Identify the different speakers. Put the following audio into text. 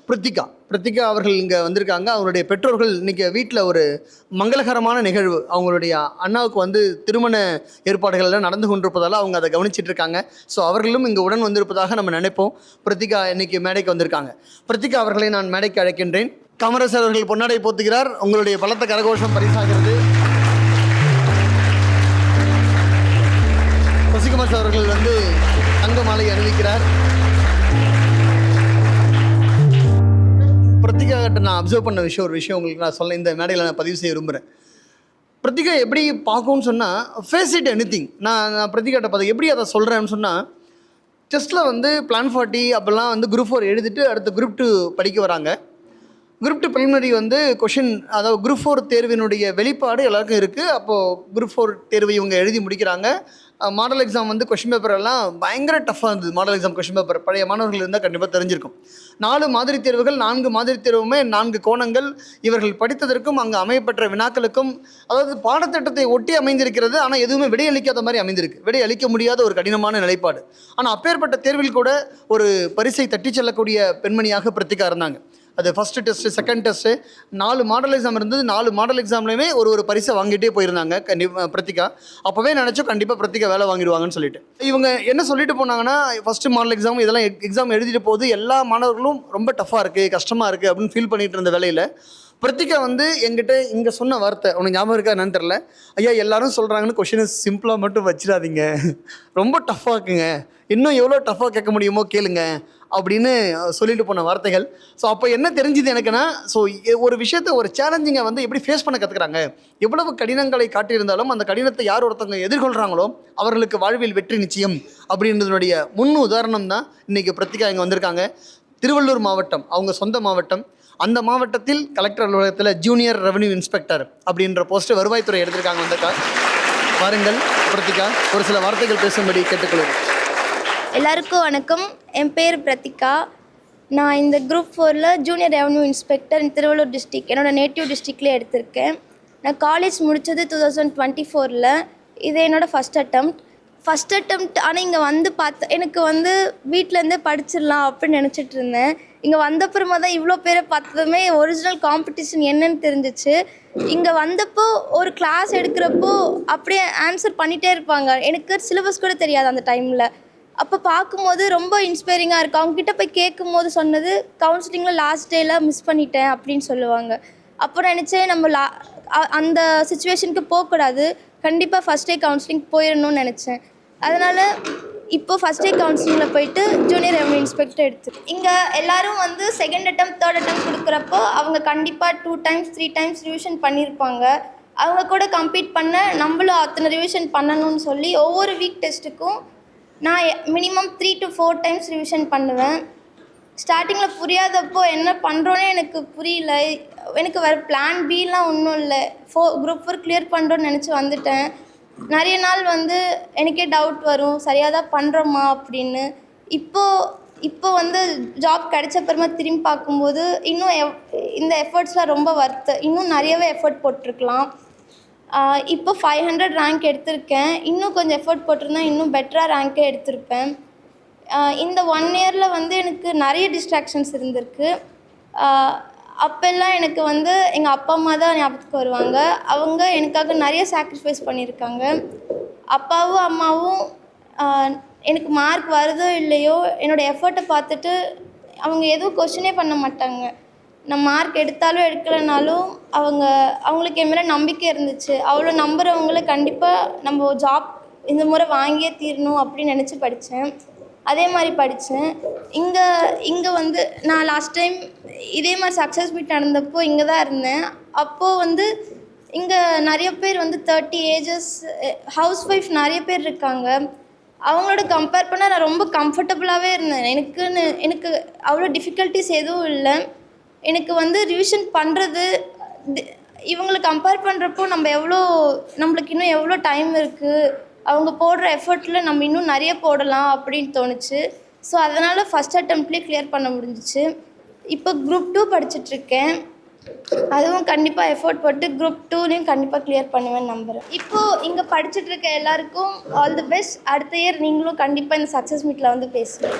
Speaker 1: பிரித்திகா அவர்கள் இங்கே வந்திருக்காங்க. அவருடைய பெற்றோர்கள் இன்றைக்கி வீட்டில் ஒரு மங்களகரமான நிகழ்வு, அவங்களுடைய அண்ணாவுக்கு வந்து திருமண ஏற்பாடுகள் எல்லாம் நடந்து கொண்டிருப்பதால் அவங்க அதை கவனிச்சிட்டு இருக்காங்க. ஸோ அவர்களும் இங்கே உடன் வந்திருப்பதாக நம்ம நினைப்போம். பிரித்திகா இன்னைக்கு மேடைக்கு வந்திருக்காங்க. பிரித்திகா அவர்களை நான் மேடைக்கு அழைக்கின்றேன். காமராஜர் அவர்கள் பொன்னாடை போத்துகிறார். உங்களுடைய பலத்த கரகோஷம் பரிசாகிறது. சசிகுமார் அவர்கள் வந்து தங்க மாலை அணிவிக்கிறார். பிரித்திகா கிட்ட நான் அப்சர்வ் பண்ண ஒரு விஷயம் உங்களுக்கு நான் சொல்ல இந்த மேடையில் நான் பதிவு செய்ய விரும்புகிறேன். பிரித்திகா எப்படி பார்க்கும்னு சொன்னால், ஃபேஸ் இட் எனிதிங். நான் பிரித்திகாட்ட பார்த்து எப்படி அதை சொல்கிறேன்னு சொன்னால், டெஸ்ட்டில் வந்து பிளான் 40 அப்போல்லாம் வந்து குரூப் 4 எழுதிட்டு அடுத்து குரூப் 2 படிக்க வராங்க. குரூப் 2 ப்ரிலிமினரி வந்து கொஷின், அதாவது குரூப் 4 தேர்வினுடைய வெளிப்பாடு எல்லாருக்கும் இருக்குது. அப்போது குரூப் 4 தேர்வை இவங்க எழுதி முடிக்கிறாங்க. மாடல் எக்ஸாம் வந்து கொஷின் பேப்பர் எல்லாம் பயங்கர டஃப்பாக இருந்தது. மாடல் எக்ஸாம் கொஷின் பேப்பர் பழைய மாணவர்கள் இருந்தால் கண்டிப்பாக தெரிஞ்சிருக்கும். 4 மாதிரி தேர்வுகள், 4 மாதிரி தேர்வுமே 4 கோணங்கள். இவர்கள் படித்ததற்கும் அங்கே அமையப்பெற்ற வினாக்களுக்கும், அதாவது பாடத்திட்டத்தை ஒட்டி அமைந்திருக்கிறது. ஆனால் எதுவுமே விடையளிக்காத மாதிரி அமைந்திருக்கு. விடையளிக்க முடியாத ஒரு கடினமான நிலைப்பாடு. ஆனால் அப்பேற்பட்ட தேர்வில் கூட ஒரு பரிசை தட்டி செல்லக்கூடிய பெண்மணியாக பிரித்திகா இருந்தாங்க. அது first test, second test, 4 model exam இருந்தது. 4 மாடல் எக்ஸாம்லேயுமே ஒரு பரிசை வாங்கிட்டே போயிருந்தாங்க பிரித்திகா. அப்போவே நினச்சோம் கண்டிப்பாக பிரித்திகா வேலை வாங்கிடுவாங்கன்னு சொல்லிட்டு. இவங்க என்ன சொல்லிட்டு போனாங்கன்னா, ஃபஸ்ட்டு மாடல் எக்ஸாம் இதெல்லாம் எக்ஸாம் எழுதிட்டு போது எல்லா மாணவர்களும் ரொம்ப டஃப்பாக இருக்குது, கஷ்டமாக இருக்குது அப்படின்னு ஃபீல் பண்ணிட்டு இருந்த வேலையில் பிரித்திகா வந்து எங்கிட்ட இங்கே சொன்ன வார்த்தை உனக்கு ஞாபகம் இருக்கா என்னன்னு தெரில, ஐயா எல்லாரும் சொல்கிறாங்கன்னு கொஷினை சிம்பிளாக மட்டும் வச்சிடாதீங்க, ரொம்ப டஃப்பாக இருக்குங்க, இன்னும் எவ்வளோ டஃப்பாக கேட்க முடியுமோ கேளுங்க அப்படின்னு சொல்லிட்டு போன வார்த்தைகள். ஸோ அப்போ என்ன தெரிஞ்சுது எனக்குன்னா, ஸோ ஒரு விஷயத்தை, ஒரு சேலஞ்சிங்கை வந்து எப்படி ஃபேஸ் பண்ண கற்றுக்குறாங்க. எவ்வளவு கடினங்களை காட்டியிருந்தாலும் அந்த கடினத்தை யார் ஒருத்தவங்க எதிர்கொள்கிறாங்களோ அவர்களுக்கு வாழ்வில் வெற்றி நிச்சயம் அப்படின்றதுடைய முன் உதாரணம் தான் இன்றைக்கி பிரித்திகா இங்கே வந்திருக்காங்க. திருவள்ளூர் மாவட்டம் அவங்க சொந்த மாவட்டம். அந்த மாவட்டத்தில் கலெக்டர் அலுவலகத்தில் ஜூனியர் ரெவன்யூ இன்ஸ்பெக்டர் அப்படின்ற போஸ்ட்டு வருவாய்த்துறை எடுத்திருக்காங்க. வந்திருக்கா வாருங்கள் பிரித்திகா, ஒரு சில வார்த்தைகள் பேசும்படி கேட்டுக்கொள்கிறேன்.
Speaker 2: எல்லாருக்கும் வணக்கம். என் பேர் பிரித்திகா. நான் இந்த group 4 junior revenue inspector Tiruvallur district, என்னோடய நேட்டிவ் டிஸ்ட்ரிக்ட்லேயே எடுத்திருக்கேன். நான் காலேஜ் முடித்தது 2024. இது என்னோடய ஃபஸ்ட் அட்டெம்ப்ட். ஆனால் இங்கே வந்து எனக்கு வந்து வீட்டிலேருந்தே படிச்சிடலாம் அப்படின்னு நினச்சிட்டு இருந்தேன். இங்கே வந்தப்புறமா தான் இவ்வளோ பேரை பார்த்ததுமே ஒரிஜினல் காம்படிஷன் என்னன்னு தெரிஞ்சிச்சு. இங்கே வந்தப்போ ஒரு கிளாஸ் எடுக்கிறப்போ அப்படியே ஆன்சர் பண்ணிகிட்டே இருப்பாங்க. எனக்கு சிலபஸ் கூட தெரியாது அந்த டைமில். அப்போ பார்க்கும்போது ரொம்ப இன்ஸ்பைரிங்காக இருக்கும். அவங்ககிட்ட போய் கேட்கும் போது சொன்னது, கவுன்சிலிங்கில் லாஸ்ட் டேயில் மிஸ் பண்ணிட்டேன் அப்படின்னு சொல்லுவாங்க. அப்போ நினச்சேன் நம்ம அந்த சுச்சுவேஷனுக்கு போகக்கூடாது, கண்டிப்பாக ஃபஸ்ட் டே கவுன்சிலிங் போயிடணும்னு நினச்சேன். அதனால் இப்போது ஃபஸ்ட் டே கவுன்சிலிங்கில் போயிட்டு ஜூனியர் ரெவன்யூ இன்ஸ்பெக்டர் எடுத்து இங்கே எல்லோரும் வந்து செகண்ட் அட்டெம்ப்ட், தேர்ட் அட்டெம்ப்ட் கொடுக்குறப்போ அவங்க கண்டிப்பாக 2 times 3 times ரிவிஷன் பண்ணியிருப்பாங்க. அவங்க கூட கம்ப்ளீட் பண்ண நம்மளும் அத்தனை ரிவிஷன் பண்ணணும்னு சொல்லி ஒவ்வொரு வீக் டெஸ்ட்டுக்கும் நான் மினிமம் 3 to 4 times ரிவிஷன் பண்ணுவேன். ஸ்டார்டிங்கில் புரியாதப்போ என்ன பண்ணுறோன்னே எனக்கு புரியல. எனக்கு வேறு பிளான் பிலாம் ஒன்றும் இல்லை. குரூப் 4 கிளியர் பண்ணுறோன்னு நினச்சி வந்துட்டேன். நிறைய நாள் வந்து எனக்கே டவுட் வரும், சரியாக தான் பண்ணுறோமா அப்படின்னு. இப்போ வந்து ஜாப் கிடைச்சப்பறமா திரும்பி பார்க்கும்போது இன்னும் இந்த எஃபர்ட்ஸ்லாம் ரொம்ப இன்னும் நிறையவே எஃபர்ட் போட்டிருக்கலாம். இப்போ 500 ரேங்க் எடுத்திருக்கேன். இன்னும் கொஞ்சம் எஃபர்ட் போட்டிருந்தா இன்னும் பெட்டராக ரேங்க்கே எடுத்திருப்பேன். இந்த 1 yearல் வந்து எனக்கு நிறைய டிஸ்ட்ராக்ஷன்ஸ் இருந்திருக்கு. அப்போல்லாம் எனக்கு வந்து எங்கள் அப்பா அம்மா தான் ஞாபகத்துக்கு வருவாங்க. அவங்க எனக்காக நிறைய சாக்ரிஃபைஸ் பண்ணியிருக்காங்க. அப்பாவும் அம்மாவும் எனக்கு மார்க் வருதோ இல்லையோ என்னோடய எஃபர்ட்டை பார்த்துட்டு அவங்க எதுவும் கொஸ்டினே பண்ண மாட்டாங்க. நான் மார்க் எடுத்தாலும் எடுக்கலைனாலும் அவங்களுக்கு என் மேலே நம்பிக்கை இருந்துச்சு. அவ்வளோ நம்புகிறவங்கள கண்டிப்பாக நம்ம ஜாப் இந்த முறை வாங்கியே தீரணும் அப்படின்னு நினச்சி படித்தேன். அதே மாதிரி படித்தேன். இங்கே வந்து நான் லாஸ்ட் டைம் இதே மாதிரி சக்ஸஸ் மீட் நடந்தப்போ இங்கே தான் இருந்தேன். அப்போது வந்து இங்கே நிறைய பேர் வந்து 30 ages ஹவுஸ் ஒய்ஃப் நிறைய பேர் இருக்காங்க. அவங்களோட கம்பேர் பண்ணால் நான் ரொம்ப கம்ஃபர்டபுளாகவே இருந்தேன். எனக்கு அவ்வளோ டிஃபிகல்ட்டிஸ் எதுவும் இல்லை. எனக்கு வந்து ரிவிஷன் பண்ணுறது இவங்களை கம்பேர் பண்ணுறப்போ நம்மளுக்கு இன்னும் எவ்வளோ டைம் இருக்குது, அவங்க போடுற எஃபர்ட்டில் நம்ம இன்னும் நிறைய போடலாம் அப்படின்னு தோணுச்சு. ஸோ அதனால் ஃபஸ்ட் அட்டெம்ப்ட்லேயே கிளியர் பண்ண முடிஞ்சிச்சு. இப்போ குரூப் 2 படிச்சுட்ருக்கேன். அதுவும் கண்டிப்பாக எஃபோர்ட் போட்டு குரூப் 2லையும் கண்டிப்பாக கிளியர் பண்ணுவேன்னு நம்புகிறேன். இப்போது இங்கே படிச்சுட்ருக்க எல்லாருக்கும் ஆல் தி பெஸ்ட். அடுத்த இயர் நீங்களும் கண்டிப்பாக இந்த சக்ஸஸ் மீட்டில் வந்து பேசுங்க.